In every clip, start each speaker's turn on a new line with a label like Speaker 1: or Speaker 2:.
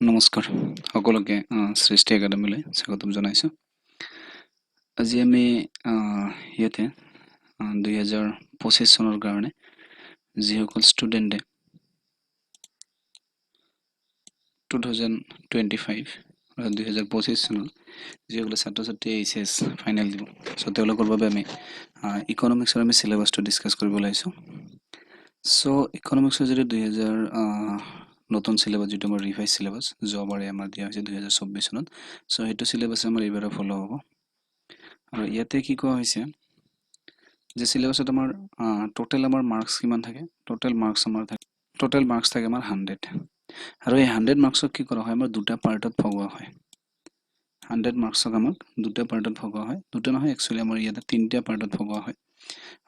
Speaker 1: নমস্কাৰ সকলোকে সৃষ্টি একাডেমীলৈ স্বাগতম জনাইছো। আজি আমি ইয়াতে 2025 চনৰ কাৰণে যিসকল ষ্টুডেণ্টে 2025 2025 চনত যিসকলে ছাত্ৰ ছাত্ৰী এইচএছ ফাইনেল দিব, চ' তেওঁলোকৰ বাবে আমি ইকনমিক্সৰ আমি চিলেবাছটো ডিছকাছ কৰিব ওলাইছোঁ। চ' ইকনমিক্সৰ যিটো 2000 নতুন চিলেবাছ, যিটো আমাৰ ৰিভাইজ চিলেবাছ যোৱাবাৰে আমাৰ দিয়া হৈছে 2024 চনত, চ' সেইটো চিলেবাছ আমাৰ এইবাৰ ফ'ল' হ'ব। আৰু ইয়াতে কি কোৱা হৈছে যে চিলেবাছত আমাৰ টোটেল আমাৰ মাৰ্কছ কিমান থাকে, টোটেল মাৰ্কছ থাকে আমাৰ 100। আৰু এই 100 মাৰ্কছক কি কৰা হয়, আমাৰ দুটা পাৰ্টত ভগোৱা হয়। 100 মাৰ্কছক আমাক দুটা পাৰ্টত ভগোৱা হয়, দুটা নহয় একচুৱেলি আমাৰ ইয়াতে তিনিটা পাৰ্টত ভগোৱা হয়।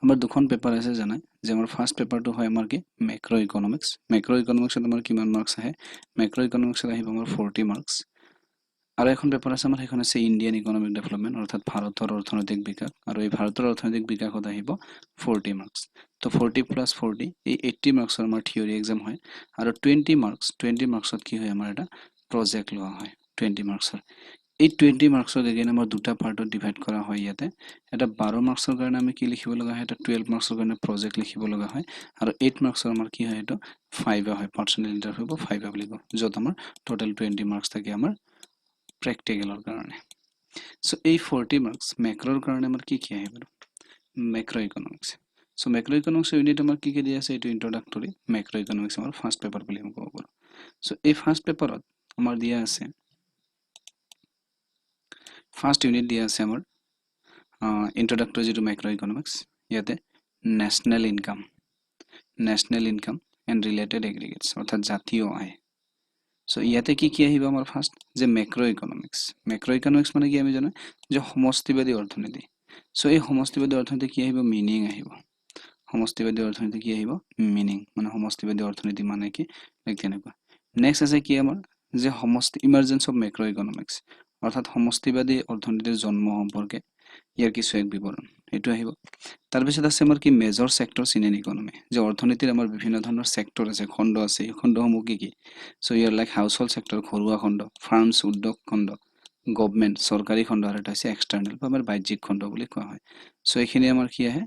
Speaker 1: আমাৰ দুখন পেপাৰ আছে জানাই, যে আমাৰ ফাৰ্ষ্ট পেপাৰটো হয় আমাৰ কি মেক্ৰ' ইকনমিক্স। মেক্ৰ' ইকনমিক্সত আমাৰ কিমান মাৰ্কছ আহে, মেক্ৰ' ইকনমিক্সত আহিব আমাৰ 40 মাৰ্কছ। আৰু এখন পেপাৰ আছে আমাৰ, সেইখন আছে ইণ্ডিয়ান ইকনমিক ডেভেলপমেণ্ট, অৰ্থাৎ ভাৰতৰ অৰ্থনৈতিক বিকাশ। আৰু এই ভাৰতৰ অৰ্থনৈতিক বিকাশত আহিব 40 মাৰ্কছ। তো 40 + 40 এই 80 মাৰ্কছৰ আমাৰ থিয়ৰী এক্সাম হয়। আৰু 20 মাৰ্কছত কি হয়, আমাৰ এটা প্ৰজেক্ট লোৱা হয় 20 মাৰ্কছৰ। এই 20 মাৰ্কছক এগেইন আমাৰ দুটা পাৰ্টত ডিভাইড কৰা হয়। ইয়াতে এটা 12 মাৰ্কছৰ কাৰণে আমি কি লিখিব লগা হয়, এটা 12 মাৰ্কছৰ কাৰণে প্ৰজেক্ট লিখিব লগা হয়। আৰু 8 মাৰ্কছৰ আমাৰ কি হয়, এইটো 5 হয়, পাৰ্চনেল ইণ্টাৰভিউ বা 5 বুলি কওঁ, য'ত আমাৰ টোটেল 20 মাৰ্কছ থাকে আমাৰ প্ৰেক্টিকেলৰ কাৰণে। চ' এই 40 মাৰ্কছ মেক্ৰৰ কাৰণে আমাৰ কি আহে বাৰু, মেক্ৰ' ইকনমিক্স। চ' মেক্ৰ' ইকনমিক্স ইউনিট আমাৰ কি দিয়া আছে, এইটো ইন্ট্ৰডাক্টৰী মেক্ৰ' ইকনমিক্স আমাৰ ফাৰ্ষ্ট পেপাৰ বুলি আমি ক'ব পাৰোঁ। চ' এই ফাৰ্ষ্ট পেপাৰত আমাৰ দিয়া আছে, ফাৰ্ষ্ট ইউনিট দিয়া আছে আমাৰ ইন্ট্ৰডাক্টৰী যিটো মেক্ৰ' ইকনমিক্স, ইয়াতে নেশ্যনেল ইনকাম এণ্ড ৰিলেটেড এগ্ৰিগেটছ, অৰ্থাৎ জাতীয় আয়। চ' ইয়াতে কি আহিব আমাৰ ফাৰ্ষ্ট, যে মেক্ৰ' ইকনমিক্স মানে কি আমি জানো যে সমষ্টিবাদী অৰ্থনীতি। চ' এই সমষ্টিবাদী অৰ্থনীতি কি আহিব, মিনিং আহিব। সমষ্টিবাদী অৰ্থনীতি কি আহিব, মিনিং, মানে সমষ্টিবাদী অৰ্থনীতি মানে কি, তেনেকুৱা। নেক্সট আছে কি আমাৰ, যে ইমাৰ্জেঞ্চ অফ মেক্ৰ' ইকনমিক্স, অৰ্থাৎ সমষ্টিবাদী অৰ্থনীতিৰ জন্ম সম্পৰ্কে ইয়াৰ কিছু এক বিৱৰণ, এইটো আহিব। তাৰপিছত আছে আমাৰ কি, মেজৰ ছেক্টৰছ ইন এন ইকনমি, যে অৰ্থনীতিৰ আমাৰ বিভিন্ন ধৰণৰ ছেক্টৰ আছে, খণ্ড আছে। এই খণ্ডসমূহ কি চ' ইয়াৰ লাইক হাউচ হোল্ড ছেক্টৰ, ঘৰুৱা খণ্ড, ফাৰ্মছ, উদ্যোগ খণ্ড, গভমেণ্ট চৰকাৰী খণ্ড, আৰু এটা হৈছে এক্সটাৰ্নেল বা আমাৰ বাহ্যিক খণ্ড বুলি কোৱা হয়। চ' এইখিনি আমাৰ কি আহে,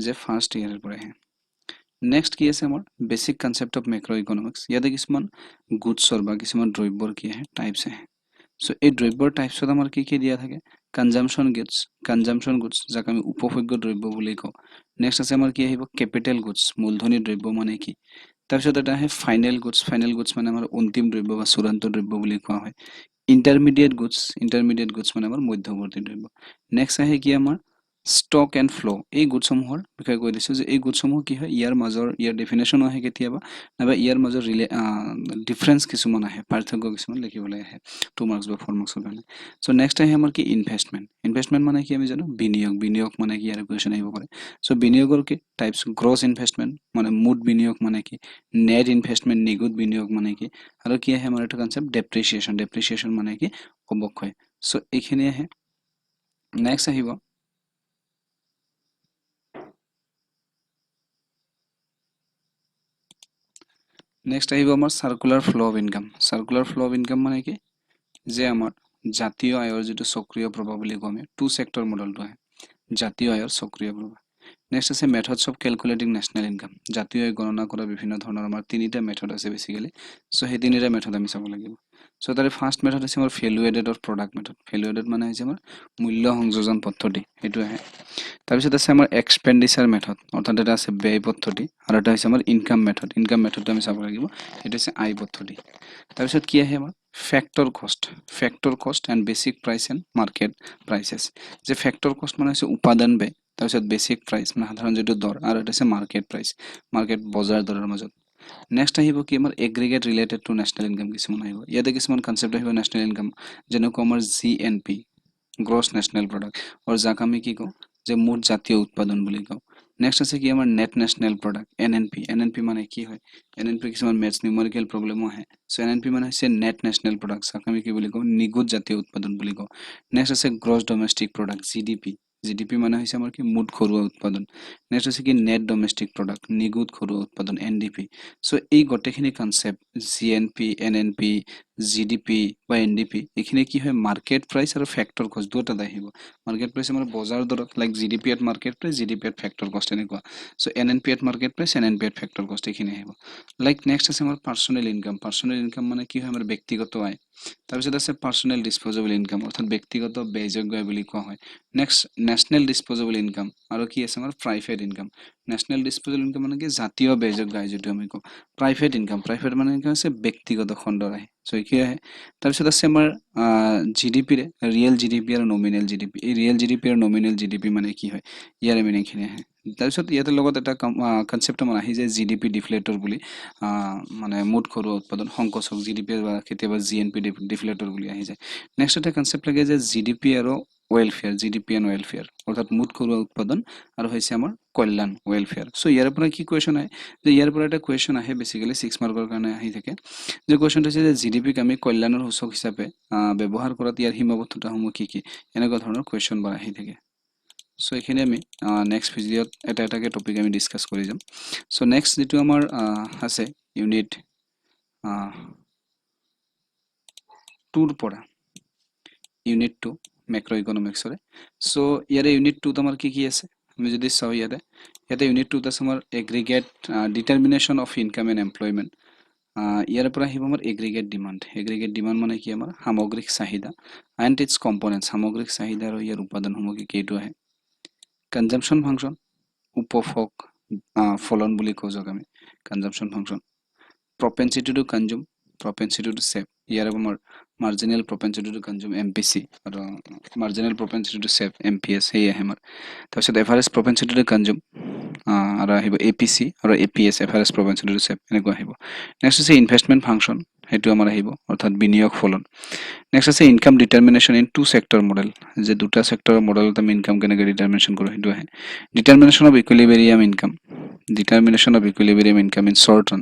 Speaker 1: যে ফাৰ্ষ্ট ইয়াৰৰ পৰা আহে। নেক্সট কি আছে আমাৰ, বেচিক কনচেপ্ট অফ মেক্ৰ' ইকনমিক্স। ইয়াতে কিছুমান গুডছৰ বা কিছুমান দ্ৰব্যৰ কি আহে, টাইপছ আহে। চ' এই দ্ৰব্যৰ টাইপছত আমাৰ কি দিয়া থাকে, কনজাম্পশ্যন গুডছ, যাক আমি উপভোগ্য দ্ৰব্য বুলি কওঁ। নেক্সট আছে আমাৰ কি আহিব, কেপিটেল গুডছ, মূলধনী দ্ৰব্য মানে কি। তাৰপিছত এটা আহে ফাইনেল গুডছ মানে আমাৰ অন্তিম দ্ৰব্য বা চূড়ান্ত দ্ৰব্য বুলি কোৱা হয়। ইণ্টাৰমিডিয়েট গুডছ মানে আমাৰ মধ্যৱৰ্তী দ্ৰব্য। নেক্সট আহে কি আমাৰ ষ্টক এণ্ড ফ্ল'। এই গুডছসমূহৰ বিষয়ে কৈ দিছোঁ, যে এই গুডছসমূহ কি হয়, ইয়াৰ ডেফিনেশ্যনো আহে কেতিয়াবা, নাইবা ইয়াৰ মাজৰ ডিফাৰেঞ্চ কিছুমান আহে, পাৰ্থক্য কিছুমান লিখিবলৈ আহে 2 মাৰ্কছ বা 4 মাৰ্কছৰ কাৰণে। চ' নেক্সট আহে আমাৰ কি, ইনভেষ্টমেণ্ট মানে কি আমি জানো, বিনিয়োগ মানে কি, ইয়াৰ কুৱেশ্যন আহিব পাৰে। চ' বিনিয়োগৰ কি টাইপছ, গ্ৰছ ইনভেষ্টমেণ্ট মানে মুঠ বিনিয়োগ মানে কি, নেট ইনভেষ্টমেণ্ট নিগুদ বিনিয়োগ মানে কি, আৰু কি আহে আমাৰ এইটো কনচেপ্ট ডেপ্ৰিচিয়েশ্যন মানে কি, অৱক্ষয়। চ' এইখিনি আহে। নেক্সট আহিব আমাৰ চাৰ্কুলাৰ ফ্ল' অফ ইনকাম মানে কি, যে আমাৰ জাতীয় আয়ৰ যিটো চক্ৰীয় প্ৰভাৱ বুলি কওঁ আমি, 2 ছেক্টৰ মডেলটো আহে, জাতীয় আয়ৰ চক্ৰীয় প্ৰভাৱ। নেক্সট আছে methods of calculating national income, জাতীয় আয় গণনা কৰা বিভিন্ন ধৰণৰ আমাৰ 3টা মেথড আছে বেছিকেলি। চ' সেই 3টা মেথড আমি চাব লাগিব। চ' তাৰে ফাৰ্ষ্ট মেথড আছে আমাৰ value aided of product method. Value aided মানে হৈছে আমাৰ মূল্য সংযোজন পদ্ধতি, সেইটো আহে। তাৰপিছত আছে আমাৰ এক্সপেণ্ডিচাৰ মেথড, অৰ্থাৎ এটা আছে ব্যয় পদ্ধতি, আৰু এটা হৈছে আমাৰ ইনকাম মেথডটো আমি চাব লাগিব, সেইটো হৈছে আয় পদ্ধতি। তাৰপিছত কি আহে আমাৰ ফেক্টৰ কষ্ট and basic price and market prices. যে ফেক্টৰ কষ্ট মানে হৈছে উপাদান ব্যয়, তাৰপিছত বেচিক প্ৰাইচ মানে সাধাৰণ যিটো দৰ, আৰু এটা হৈছে মাৰ্কেট প্ৰাইচ, বজাৰ দৰৰ মাজত। নেক্সট আহিব কি আমাৰ aggregate related to national income কিছুমান আহিব। ইয়াতে কিছুমান কনচেপ্ট আহিব নেশ্যনেল ইনকাম, যেনেকুৱা আমাৰ GNP, গ্ৰছ নেশ্যনেল প্ৰডাক্ট, আৰু যাক আমি কি কওঁ, যে মুঠ জাতীয় উৎপাদন বুলি কওঁ। নেক্সট আছে কি আমাৰ নেট নেশ্যনেল প্ৰডাক্ট, NNP মানে কি হয়, NNP কিছুমান মেথছ নিউমেৰিকেল প্ৰব্লেমো আহে। চ' NNP মানে হৈছে নেট নেশ্যনেল প্ৰডাক্ট, যাক আমি কি বুলি কওঁ, নিগুদ জাতীয় উৎপাদন বুলি কওঁ। নেক্সট আছে গ্ৰছ ডমেষ্টিক প্ৰডাক্ট, GDP মানে হৈছে আমাৰ কি, মুঠ ঘৰুৱা উৎপাদন। নেক্সট আছে কি নেট ডমেষ্টিক প্ৰডাক্ট, নিগুদ ঘৰুৱা উৎপাদন, NDP। চ' এই গোটেইখিনি কনচেপ্ট GNP, NNP, জিডিপি বা এনডিপি এইখিনি কি হয় মাৰ্কেট প্ৰাইচ আৰু ফেক্টৰ কষ্ট দুটাত আহিব মাৰ্কেট প্ৰাইচ আমাৰ বজাৰ দৰত like GDP at market price GDP at factor cost এনেকুৱা so' NNP at market price NNP at factor cost এইখিনি আহিব লাইক নেক্সট আছে আমাৰ পাৰ্চনেল ইনকাম মানে কি হয় আমাৰ ব্যক্তিগত আয় তাৰপিছত আছে পাৰ্চনেল ডিছপ'জেবল ইনকাম অৰ্থাৎ ব্যক্তিগত ব্যয়যোগ্য আয় বুলি কোৱা হয় নেক্সট নেশ্যনেল ডিছপ'জেবল ইনকাম আৰু কি আছে আমাৰ private income national disposable income মানে কি জাতীয় ব্যয়যোগ্য আয় যিটো আমি কওঁ প্ৰাইভেট ইনকাম প্ৰাইভেট মানে কি হৈছে ব্যক্তিগত খণ্ডৰ আয় চ' কি আহে তাৰপিছত আছে আমাৰ জিডিপিৰে ৰিয়েল জিডিপি আৰু নমিনেল জিডিপি এই ৰিয়েল জিডিপি আৰু নমিনেল জিডিপি মানে কি হয় ইয়াৰে মিনিংখিনি আহে তাৰপিছত ইয়াতে লগত এটা কনচেপ্ট আমাৰ আহি যায় জিডিপি ডিফ্লেটৰ বুলি মানে মুঠ ঘৰুৱা উৎপাদন সংকোচক জিডিপি বা কেতিয়াবা জিএনপি ডিফ্লেটৰ বুলি আহি যায় নেক্সট এটা কনচেপ্ট লাগে যে জিডিপি আৰু ৱেলফেয়াৰ জিডিপি এণ্ড ৱেলফেয়াৰ অৰ্থাৎ মুঠ ঘৰুৱা উৎপাদন আৰু হৈছে আমাৰ কল্যাণ ৱেলফেয়াৰ চ' ইয়াৰ পৰা কি কুৱেশ্যন আহে যে ইয়াৰ পৰা এটা কুৱেশ্যন আহে বেচিকেলি 6 মাৰ্কৰ কাৰণে আহি থাকে যে কুৱেশ্যনটো হৈছে যে জিডিপিক আমি কল্যাণৰ সূচক হিচাপে ব্যৱহাৰ কৰাত ইয়াৰ সীমাবদ্ধতাসমূহ কি কি এনেকুৱা ধৰণৰ কুৱেশ্যন বোৰ আহি থাকে চ' এইখিনি আমি নেক্সট ভিডিঅ'ত এটা এটাকে টপিক আমি ডিছকাছ কৰি যাম চ' নেক্সট যিটো আমাৰ আছে ইউনিট 2ৰ পৰা ইউনিট 2 মেক্ৰ' ইকনমিক্সৰে চ' ইয়াৰে ইউনিট 2ত আমাৰ কি কি আছে আমি যদি চাওঁ ইয়াতে ইউনিট 2ত আছে আমাৰ aggregate determination of income and employment ইয়াৰ পৰা আহিব আমাৰ এগ্ৰিগেট ডিমাণ্ড মানে কি আমাৰ সামগ্ৰিক চাহিদা এণ্ড ইটছ কম্পনেণ্ট সামগ্ৰিক চাহিদা আৰু ইয়াৰ উপাদানসমূহ কি এইটো আহে কনজাম্পশ্যন ফাংচন উপভোগ ফলন বুলি কওঁ যাক আমি consumption function propensity to consume propensity to save ইয়াৰ আমাৰ marginal propensity to consume MPC আৰু marginal propensity to save MPS সেই আহে আমাৰ তাৰপিছত average propensity to consume আৰু আহিব APC আৰু APS average propensity to save এনেকুৱা আহিব নেক্সট আছে ইনভেষ্টমেণ্ট ফাংচন সেইটো আমাৰ আহিব অৰ্থাৎ বিনিয়োগ ফলন নেক্সট আছে income determination in 2 sector model যে দুটা সেক্টৰৰ মডেলত আমি ইনকাম কেনেকৈ ডিটাৰমিনেশ্যন কৰোঁ সেইটো আহে determination of ইকুইলিব্ৰিয়াম income determination of equilibrium income in short run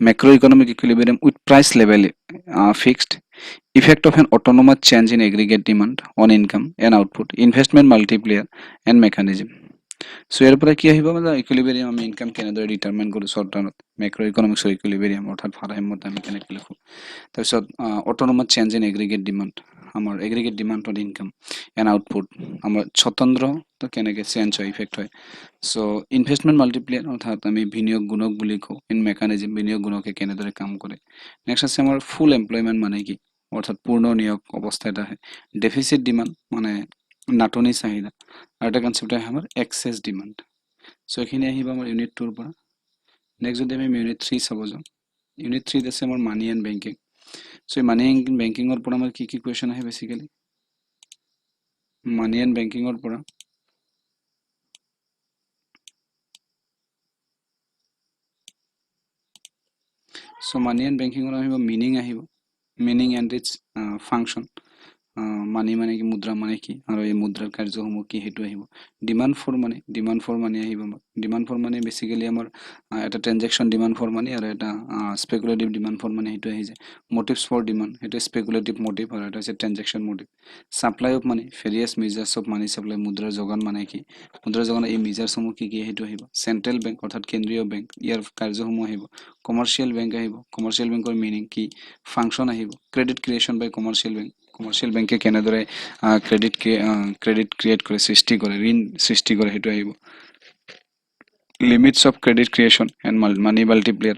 Speaker 1: macroeconomic equilibrium with price level fixed effect of an autonomous change in aggregate demand on income and output investment multiplier and mechanism so ইয়াৰ পৰা কি আহিব মানে ইকুইলিব্ৰিয়াম আমি income কেনেদৰে determine কৰোঁ short টাৰ্মত মেক্ৰ' ইকনমিক্সৰ ইকুইলিব্ৰিয়াম অৰ্থাৎ ভাৰসাম্যতা আমি কেনেকৈ লিখোঁ তাৰপিছত autonomous change in aggregate demand আমাৰ এগ্ৰিগেট ডিমাণ্ডত ইনকাম এণ্ড আউটপুট আমাৰ স্বতন্ত্ৰ তো কেনেকৈ চেঞ্জ হয় ইফেক্ট হয় চ' ইনভেষ্টমেণ্ট মাল্টিপ্লিয়াৰ অৰ্থাৎ আমি বিনিয়োগ গুণক বুলি কওঁ ইন মেকানিজিম বিনিয়োগ গুণকে কেনেদৰে কাম কৰে নেক্সট আছে আমাৰ ফুল এমপ্লয়মেণ্ট মানে কি অৰ্থাৎ পূৰ্ণ নিয়োগ অৱস্থা এটা আহে ডেফিচিট ডিমাণ্ড মানে নাটনি চাহিদা আৰু এটা কনচেপ্ট আহে আমাৰ এক্সেছ ডিমাণ্ড চ' এইখিনি আহিব আমাৰ ইউনিট 2ৰ পৰা নেক্সট যদি আমি ইউনিট 3 চাব যাওঁ ইউনিট 3ত আছে আমাৰ মানি এণ্ড বেংকিং চ' এই মানি এণ্ড বেংকিঙৰ পৰা আমাৰ কি কি কুৱেশ্যন আহে বেচিকেলি মানি এণ্ড বেংকিঙৰ পৰা চ' মানি এণ্ড বেংকিঙৰ আহিব মিনিং এণ্ড ইটছ ফাংচন মানি মানে কি মুদ্ৰা মানে কি আৰু এই মুদ্ৰাৰ কাৰ্যসমূহ কি সেইটো আহিব ডিমাণ্ড ফৰ মানি আহিব আমাৰ ডিমাণ্ড ফৰ মানি বেচিকেলি আমাৰ এটা ট্ৰেনজেকশ্যন ডিমাণ্ড ফৰ মানি আৰু এটা স্পেকুলেটিভ ডিমাণ্ড ফৰ মানি সেইটো আহি যায় মটিভছ ফৰ ডিমাণ্ড সেইটো স্পেকুলেটিভ মটিভ আৰু এটা হৈছে transaction motive supply of money various measures of money supply মুদ্ৰাৰ যোগান মানে কি মুদ্ৰাৰ যোগান এই মেজাৰ্ছসমূহ কি সেইটো আহিব চেণ্ট্ৰেল বেংক অৰ্থাৎ কেন্দ্ৰীয় বেংক ইয়াৰ কাৰ্যসমূহ আহিব কমাৰ্চিয়েল বেংক আহিব কমাৰ্চিয়েল বেংকৰ মিনিং কি ফাংচন আহিব ক্ৰেডিট ক্ৰিয়েশ্যন বাই কমাৰ্চিয়েল বেংকে কেনেদৰে ক্ৰেডিট ক্ৰিয়েট কৰে ঋণ সৃষ্টি কৰে সেইটো আহিব limits of credit creation and money multiplier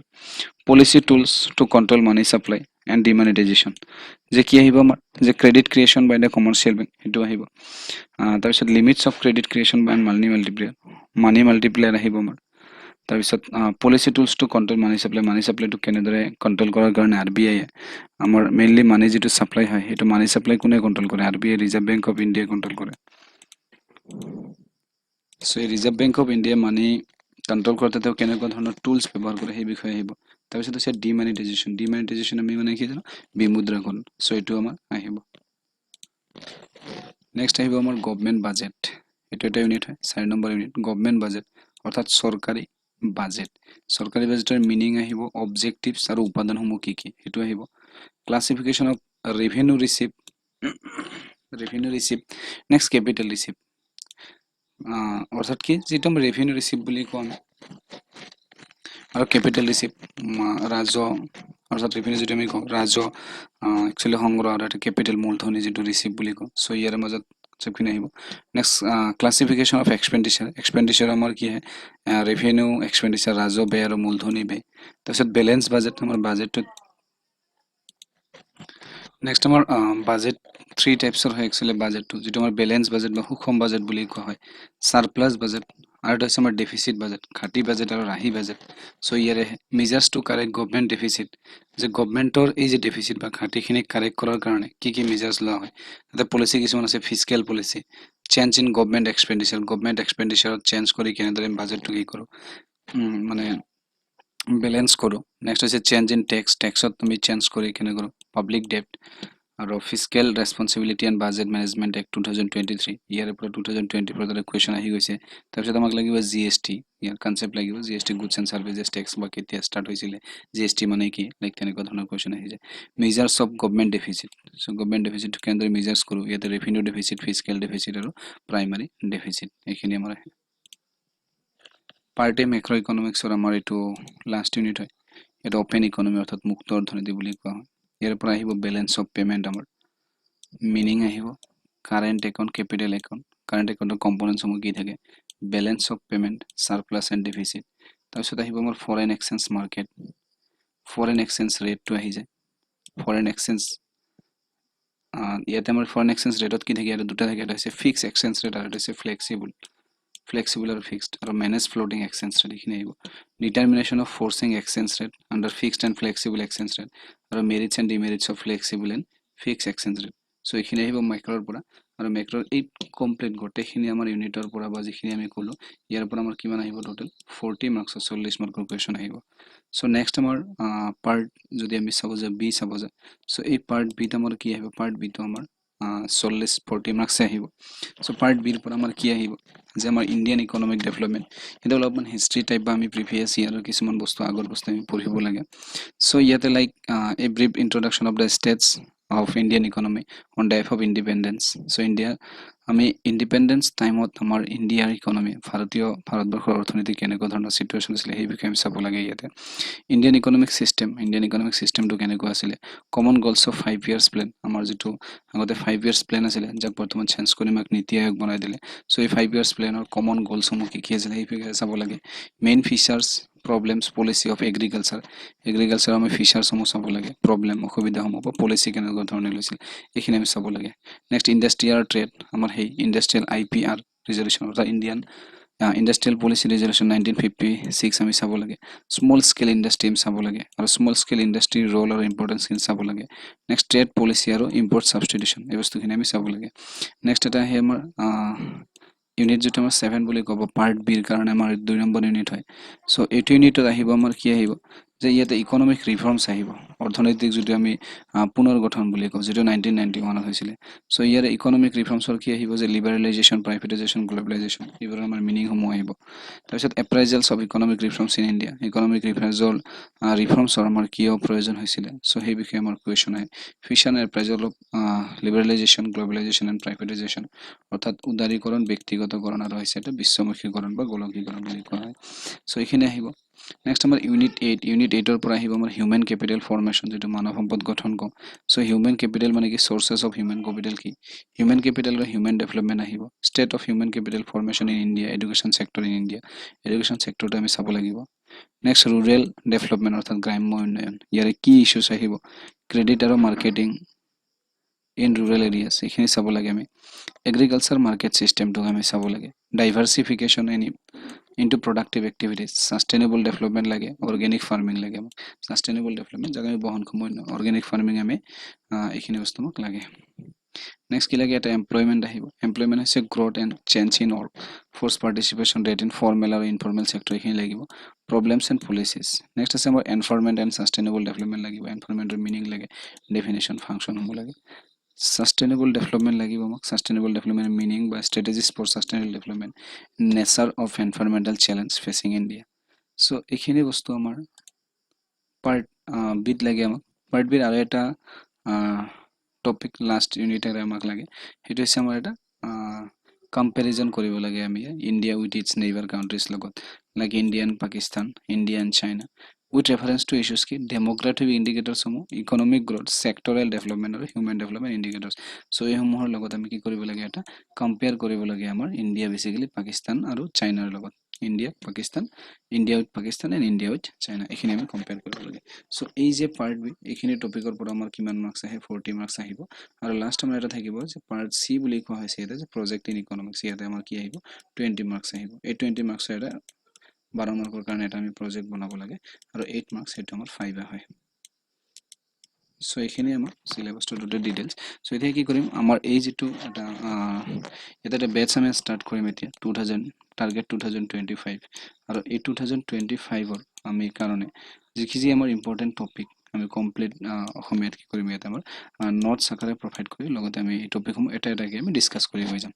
Speaker 1: policy tools to control money supply and demonetisation যে কি আহিব আমাৰ যে credit creation by the commercial bank সেইটো আহিব তাৰপিছত limits of credit creation by money multiplier আহিব আমাৰ তাৰপিছত policy tools to control money ছাপ্লাইটো কেনেদৰে কণ্ট্ৰল কৰাৰ কাৰণে RBI আমাৰ মেইনলি মানি যিটো ছাপ্লাই হয় সেইটো মানি ছাপ্লাই কোনে কণ্ট্ৰল কৰে RBI ৰিজাৰ্ভ বেংক অফ ইণ্ডিয়াই কণ্ট্ৰল কৰে চ' এই ৰিজাৰ্ভ বেংক অফ ইণ্ডিয়াই মানি কণ্ট্ৰল কৰোঁতে তেওঁ কেনেকুৱা ধৰণৰ টুলছ ব্যৱহাৰ কৰে সেই বিষয়ে আহিব তাৰপিছত হৈছে ডিমনিটাইজেশ্যন আমি মানে কি জানো বিমুদ্ৰাকৰণ চ' এইটো আমাৰ আহিব নেক্সট আহিব আমাৰ গভমেণ্ট বাজেট এইটো এটা ইউনিট হয় 4 নম্বৰ ইউনিট গভমেণ্ট বাজেট অৰ্থাৎ চৰকাৰী বাজেটৰ মিনিং আহিব অবজেক্টিভছ আৰু উপাদানসমূহ কি কি সেইটো আহিব classification of revenue receipt next capital receipt অৰ্থাৎ কি যিটো আমি ৰেভিনিউ ৰিচিপ্ট বুলি কওঁ আৰু কেপিটেল ৰিচিপ্ট ৰাজহ অৰ্থাৎ ৰেভিনিউ যদি আমি কওঁ ৰাজহ একচুৱেলি সংগ্ৰহ আৰু এটা কেপিটেল মূলধনী যিটো ৰিচিভ বুলি কওঁ চ' ইয়াৰ মাজত চবখিনি আহিব নেক্সট ক্লাছিফিকেশ্যন অফ এক্সপেণ্ডিচাৰ আমাৰ কি হয় ৰেভিনিউ এক্সপেণ্ডিচাৰ ৰাজহ ব্যয় আৰু মূলধনী ব্যয় তাৰপিছত বেলেঞ্চ বাজেট আমাৰ বাজেটটো নেক্সট আমাৰ বাজেট থ্ৰী টাইপছৰ হয় একচুৱেলি বাজেটটো যিটো আমাৰ বেলেঞ্চ বাজেট বা সুষম বাজেট বুলি কোৱা হয় চাৰপ্লাছ বাজেট আৰু এটা হৈছে আমাৰ ডেফিচিট বাজেট ঘাটি বাজেট আৰু ৰাহি বাজেট চ' ইয়াৰে measures to correct government deficit যে গভমেণ্টৰ এই যে ডেফিচিট বা ঘাটিখিনিক কাৰেক্ট কৰাৰ কাৰণে কি মেজাৰ্ছ লোৱা হয় এটা পলিচি কিছুমান আছে fiscal policy change in government এক্সপেণ্ডিচাৰত চেঞ্জ কৰি কেনেদৰে বাজেটটো কি কৰোঁ মানে বেলেঞ্চ কৰোঁ নেক্সট হৈছে চেঞ্জ ইন টেক্সত আমি চেঞ্জ কৰি কেনে কৰোঁ পাব্লিক ডেপ্ট আৰু fiscal responsibility and budget management act 2023 ইয়াৰ পৰা 2024 তাতে কুৱেশ্যন আহি গৈছে তাৰপিছত আমাক লাগিব জি এছ টি ইয়াৰ কনচেপ্ট লাগিব G S T goods and services tax বা কেতিয়া ষ্টাৰ্ট হৈছিলে জি এছ টি মানে কি লাইক তেনেকুৱা ধৰণৰ কুৱেশ্যন আহি যায় measures of government deficit so' government ডেফিচিটটো কেনেদৰে মেজাৰ্ছ কৰোঁ ইয়াতে ৰেভিনিউ ডেফিচিট ফিস্কেল ডেফিচিট আৰু প্ৰাইমাৰী ডেফিচিট এইখিনি আমাৰ আহে পাৰ্ট এ মেক্ৰ' ইকনমিক্সৰ আমাৰ এইটো লাষ্ট ইউনিট হয় এইটো অপেন ইকনমি অৰ্থাৎ মুক্ত অৰ্থনীতি বুলি কোৱা হয় ইয়াৰ পৰা আহিব বেলেঞ্চ অফ পে'মেণ্ট আমাৰ মিনিং আহিব current account capital account current একাউণ্টৰ কম্পনেণ্টসমূহ কি থাকে balance of payment surplus and deficit তাৰপিছত আহিব আমাৰ foreign exchange market foreign exchange ৰেটটো আহি যায় ফৰেন এক্সচেঞ্জ ইয়াতে আমাৰ ফৰেন এক্সচেঞ্জ ৰেটত কি থাকে ইয়াতে দুটা থাকে এটা হৈছে ফিক্স এক্সচেঞ্জ ৰেট আৰু এটা হৈছে ফ্লেক্সিবল আৰু ফিক্সড আৰু মেনেজ ফ্লোটিং এক্সচেঞ্জ ৰেট এইখিনি আহিব determination of forcing exchange rate under fixed and flexible exchange rate আৰু merits and demerits of flexible and fixed exchange rate so' এইখিনি আহিব মেক্ৰৰ পৰা আৰু মেক্ৰৰ এই কমপ্লিট গোটেইখিনি আমাৰ ইউনিটৰ পৰা বা যিখিনি আমি ক'লোঁ ইয়াৰ পৰা আমাৰ কিমান আহিব টোটেল 40 মাৰ্কছৰ 40 মাৰ্কৰ কুৱেশ্যন আহিব চ' নেক্সট আমাৰ পাৰ্ট যদি আমি চাব যাওঁ বি চাব যাওঁ চ' এই পাৰ্ট বিত আমাৰ কি আহিব পাৰ্ট বিটো আমাৰ 40 মাৰ্কছে আহিব চ' পাৰ্ট বিৰ পৰা আমাৰ কি আহিব যে আমাৰ ইণ্ডিয়ান ইকনমিক ডেভেলপমেণ্ট সেইটো অলপমান হিষ্ট্ৰী টাইপ বা আমি প্ৰিভিয়াছ ইয়াৰৰ কিছুমান বস্তু আগৰ বস্তু আমি পঢ়িব লাগে চ' ইয়াতে like a brief introduction of the states of Indian economy on type of independence so' India আমি ইণ্ডিপেণ্ডেঞ্চ টাইমত আমাৰ ইণ্ডিয়াৰ ইকনমি ভাৰতবৰ্ষৰ অৰ্থনীতি কেনেকুৱা ধৰণৰ চিটুৱেশ্যন আছিলে সেই বিষয়ে আমি চাব লাগে ইয়াতে ইণ্ডিয়ান ইকনমিক চিষ্টেমটো কেনেকুৱা আছিলে কমন গলছ অফ 5 years প্লেন আমাৰ যিটো আগতে 5 years প্লেন আছিলে যাক বৰ্তমান চেঞ্জ কৰি আমাক নীতি আয়োগ বনাই দিলে চ' এই 5 years প্লেনৰ কমন গলছসমূহ কি আছিলে সেই বিষয়ে চাব লাগে main features problems policy of agriculture আমি ফিচাৰ্ছসমূহ চাব লাগে প্ৰব্লেম অসুবিধাসমূহ বা পলিচি কেনেকুৱা ধৰণে লৈছিল এইখিনি আমি চাব লাগে নেক্সট ইণ্ডাষ্ট্ৰিয়েল ট্ৰেড আমাৰ সেই ইণ্ডাষ্ট্ৰিয়েল IPR ৰিজলিউশ্যন অৰ্থাৎ ইণ্ডাষ্ট্ৰিয়েল পলিচি ৰিজলিউশ্যন 1956 আমি চাব লাগে স্মল স্কেল ইণ্ডাষ্ট্ৰী আমি চাব লাগে আৰু স্মল স্কেল ইণ্ডাষ্ট্ৰীৰ ৰোল আৰু ইম্পৰ্টেঞ্চখিনি চাব লাগে নেক্সট ট্ৰেড পলিচি আৰু ইম্পৰ্ট ছাবষ্টিটিউশ্যন এই বস্তুখিনি আমি চাব লাগে নেক্সট এটা আহে আমাৰ ইউনিট যিটো আমাৰ 7 বুলি ক'ব পাৰ্ট বিৰ কাৰণে আমাৰ 2 নম্বৰ ইউনিট হয় চ' এইটো ইউনিটত আহিব আমাৰ কি আহিব যে ইয়াতে ইকনমিক ৰিফৰ্মছ আহিব অৰ্থনৈতিক যিটো আমি পুনৰ গঠন বুলি কওঁ যিটো 1991 হৈছিলে চ' ইয়াৰে ইকনমিক ৰিফৰ্মছৰ কি আহিব যে লিবাৰেলাইজেশ্যন প্ৰাইভেটাইজেশ্যন গ্ল'বেলাইজেশ্যন এইবোৰৰ আমাৰ মিনিংসমূহ আহিব তাৰপিছত appraisals of economic reforms in India economic ৰিফৰ্মছৰ আমাৰ কিয় প্ৰয়োজন হৈছিলে চ' সেই বিষয়ে আমাৰ কুৱেশ্যন আহে ফিছন appraisal of liberalisation globalisation and privatisation অৰ্থাৎ উদাৰীকৰণ ব্যক্তিগতকৰণ আৰু হৈছে এটা বিশ্বমুখীকৰণ বা গোলকীকৰণ বুলি কোৱা হয় চ' এইখিনি আহিব নেক্সট আমাৰ ইউনিট 8ৰ পৰা আহিব আমাৰ হিউমেন কেপিটেল ফৰ্মেশ্যন যিটো মানৱ সম্পদ গঠন কওঁ চ' হিউমেন কেপিটেল মানে কি চ'ৰ্চেছ অফ হিউমেন কেপিটেল কি হিউমেন কেপিটেল আৰু হিউমেন ডেভেলপমেণ্ট আহিব state of human capital formation in India education sector in India education ছেক্টৰটো আমি চাব লাগিব নেক্সট ৰুৰেল ডেভেলপমেণ্ট অৰ্থাৎ গ্ৰাম্য উন্নয়ন ইয়াৰে কি ইছ্যুছ আহিব ক্ৰেডিট আৰু মাৰ্কেটিং ইন ৰুৰেল এৰিয়াছ এইখিনি চাব লাগে আমি এগ্ৰিকালচাৰ মাৰ্কেট চিষ্টেমটোক আমি চাব লাগে diversification into productive activities sustainable development লাগে অৰ্গেনিক ফাৰ্মিং লাগে আমাক ছাষ্টেইনেবল ডেভেলপমেণ্ট যাক আমি বহনক্ষম অৰ্গেনিক ফাৰ্মিং আমি এইখিনি বস্তু আমাক লাগে নেক্সট কি লাগে এটা এমপ্লয়মেণ্ট আহিব এমপ্লয়মেণ্ট হৈছে growth and change in all force participation rate in formal আৰু ইনফৰ্মেল ছেক্টৰ এইখিনি লাগিব প্ৰব্লেমছ এণ্ড পলিচিছ নেক্সট আছে আমাৰ এনভাইৰনমেণ্ট এণ্ড ছাষ্টেইনেবল ডেভেলপমেণ্ট লাগিব এনভাইৰনমেণ্টৰ মিনিং লাগে ডেফিনেশ্যন ফাংচনসমূহ লাগে ছাষ্টেইনেবল ডেভেলপমেণ্ট লাগিব আমাক ছাষ্টেইনেবল ডেভেলপমেণ্ট মিনিং বা strategies for sustainable development nature of environmental challenge facing India so' এইখিনি বস্তু আমাৰ পাৰ্ট বিত লাগে আমাক পাৰ্ট বিত আৰু এটা টপিক লাষ্ট ইউনিটেৰে আমাক লাগে সেইটো হৈছে আমাৰ এটা কম্পেৰিজন কৰিব লাগে আমি ইণ্ডিয়া উইথ ইটছ নেইবাৰ কাউণ্ট্ৰিজ লগত like India and Pakistan India and China with reference to issues কি ডেমোগ্ৰাফিক ইণ্ডিকেটৰছ সমূহ ইকনমিক গ্ৰোথ সেক্টৰেল ডেভেলপমেন্ট আৰু হিউম্যান ডেভেলপমেন্ট ইণ্ডিকেটৰছ সো এই সমূহৰ লগত আমি কি কৰিব লাগে এটা কম্পেয়াৰ কৰিব লাগে আমাৰ ইণ্ডিয়া বেসিক্যালি পাকিস্তান আৰু চাইনাৰ লগত India Pakistan India with Pakistan and India with China এইখিনি আমি কম্পেয়াৰ কৰিব লাগে সো এই যে পাৰ্ট বি এইখিনি টপিকৰ পৰা আমাৰ কিমান মাৰ্কস আহে 40 মাৰ্কস আহিব আৰু লাষ্ট আমাৰ এটা থাকিব যে পাৰ্ট সি বুলি কোৱা হৈছে এটা যে প্ৰজেক্ট ইন ইকনমিক্স ইয়াতে আমাৰ কি আহিব 20 মাৰ্কস আহিব এই 20 মাৰ্কসৰ এটা 12 মাৰ্কৰ কাৰণে এটা আমি প্ৰজেক্ট বনাব লাগে আৰু 8 মাৰ্কস এটা আমাৰ 5 হয় সো এইখিনি আমাৰ সিলেবাসটো দুটা ডিটেইলছ সো এতিয়া কি কৰিম আমাৰ এই যেটো এটা এটা বেটচ আমি স্টাৰ্ট কৰিম এতিয়া 2000 টাৰ্গেট 2025 আৰু এই 2025 ৰ আমি কাৰণে যিখিনি আমাৰ ইম্পৰ্টেন্ট টপিক আমি কমপ্লিট অসমীয়াত কি কৰিম এটা আমাৰ নোটছ আকাৰে প্ৰভাইড কৰি লগতে আমি এই টপিকসমূহ এটা এটাকে আমি ডিসকাস কৰি হৈ যাম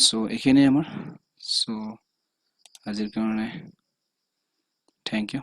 Speaker 1: সো এইখিনি আমাৰ সো আজিৰ কাৰণে থ্যাংক ইউ